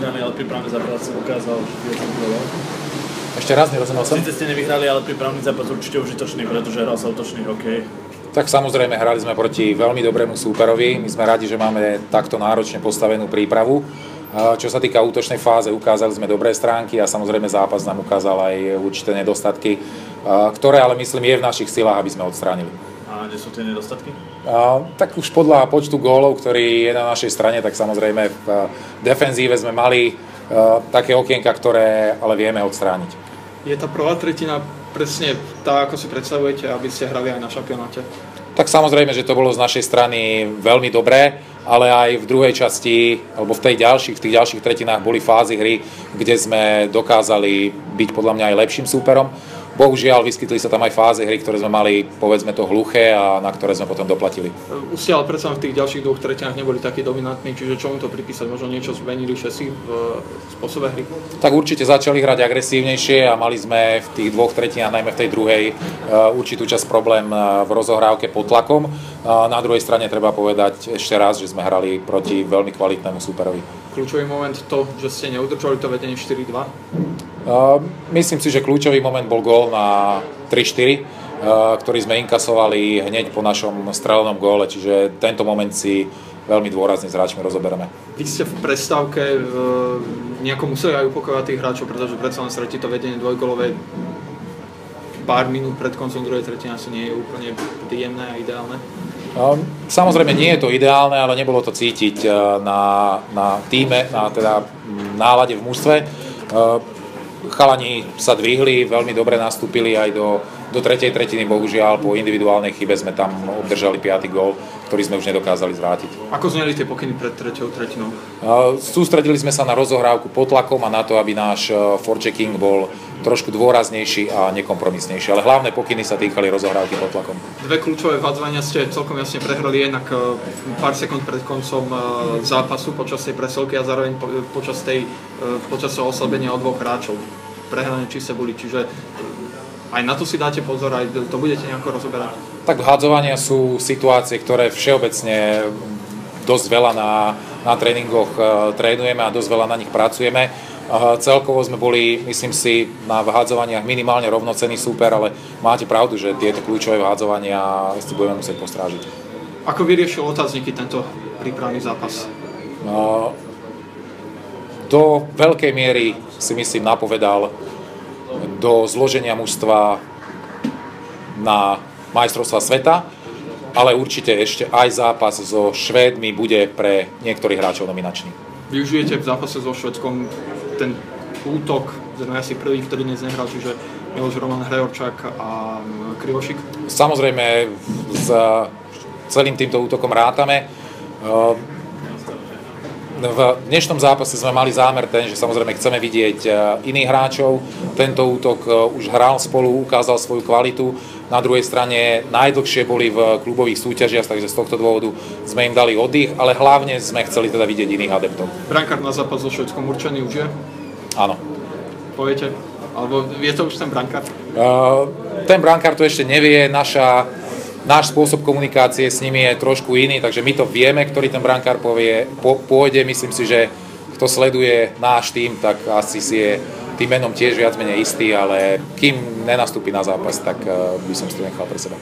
nevyhraný, ale prípravný zápas ukázal viac golov. Ešte raz, nerozumel som. Sice ste nevyhrali, ale prípravný zápas určite užitočný, pretože hral sa útočný hokej. Tak samozrejme, hrali sme proti veľmi dobrému súperovi. My sme radi, že máme takto náročne postavenú prípravu. Čo sa týka útočnej fáze, ukázali sme dobré stránky a samozrejme zápas nám ukázal aj určité nedostatky, ktoré ale myslím je v našich silách, aby sme odstránili. A kde sú tie nedostatky? Tak už podľa počtu gólov, ktorý je na našej strane, tak samozrejme v defenzíve sme mali také okienka, ktoré ale vieme odstrániť. Je tá prvá tretina presne tá, ako si predstavujete, aby ste hrali aj na šampionáte? Tak samozrejme, že to bolo z našej strany veľmi dobré, ale aj v druhej časti, alebo v tých ďalších tretinách boli fázy hry, kde sme dokázali byť podľa mňa aj lepším súperom. Bohužiaľ, vyskytli sa tam aj fázy hry, ktoré sme mali, povedzme to, hluché a na ktoré sme potom doplatili. Už ste ale predsa v tých ďalších dvoch tretinách neboli takí dominantní, čiže čomu to pripísať? Možno niečo zmenili všetci v spôsobe hry? Tak určite začali hrať agresívnejšie a mali sme v tých dvoch tretinách, najmä v tej druhej, určitú časť problém v rozohrávke pod tlakom. Na druhej strane treba povedať ešte raz, že sme hrali proti veľmi kvalitnému súperovi. Kľúčový moment to, že ste neudržali to vedenie 4-2? Myslím si, že kľúčový moment bol gól na 3-4, ktorý sme inkasovali hneď po našom strelenom góle, čiže tento moment si veľmi dôrazne s hráčmi rozoberieme. Vy ste v prestávke nejako museli aj upokojovať tých hráčov, pretože predsa len stretí to vedenie dvojgólové pár minút pred koncom druhej tretiny asi nie je úplne príjemné a ideálne. Samozrejme nie je to ideálne, ale nebolo to cítiť na tíme, na teda nálade v mužstve. Chalani sa dvihli, veľmi dobre nastúpili aj do tretej tretiny, bohužiaľ po individuálnej chybe sme tam obdržali 5. gól, ktorý sme už nedokázali zvrátiť. Ako zneli tie pokyny pred treťou tretinou? Sústredili sme sa na rozohrávku pod tlakom a na to, aby náš forechecking bol trošku dôraznejší a nekompromisnejší, ale hlavné pokyny sa týkali rozohrávky pod tlakom. Dve kľúčové vhadzovania ste celkom jasne prehrali, jednak pár sekúnd pred koncom zápasu počas tej presilky a zároveň počas toho oslabenia od dvoch hráčov. Prehrané čisté boli, čiže aj na to si dáte pozor, aj to budete nejako rozoberať. Tak vhadzovania sú situácie, ktoré všeobecne dosť veľa na tréningoch trénujeme a dosť veľa na nich pracujeme. Celkovo sme boli, myslím si, na vhádzovaniach minimálne rovnocenný súper, ale máte pravdu, že tieto kľúčové vhádzovania si budeme musieť postrážiť. Ako vyriešil otázniky tento prípravný zápas? Do veľkej miery si myslím napovedal do zloženia mužstva na majstrovstvá sveta, ale určite ešte aj zápas so Švédmi bude pre niektorých hráčov nominačný. Využijete v zápase so Švédskom ten útok, sme asi prvý, ktorý dnes nehral, čiže Miloš Roman Hrejorčák a Krivošik? Samozrejme, s celým týmto útokom rátame. V dnešnom zápase sme mali zámer ten, že samozrejme chceme vidieť iných hráčov. Tento útok už hral spolu, ukázal svoju kvalitu. Na druhej strane najdlhšie boli v klubových súťažiach, takže z tohto dôvodu sme im dali oddych, ale hlavne sme chceli teda vidieť iných adeptov. Brankár na zápas so Švédskom určený už je? Áno. Poviete? Alebo je to už ten brankár? Ten brankár to ešte nevie, náš spôsob komunikácie s nimi je trošku iný, takže my to vieme, ktorý ten brankár pôjde. Myslím si, že kto sleduje náš tým, tak asi si je tým menom tiež viac menej istý, ale kým nenastúpi na zápas, tak by som si to nechal pre seba.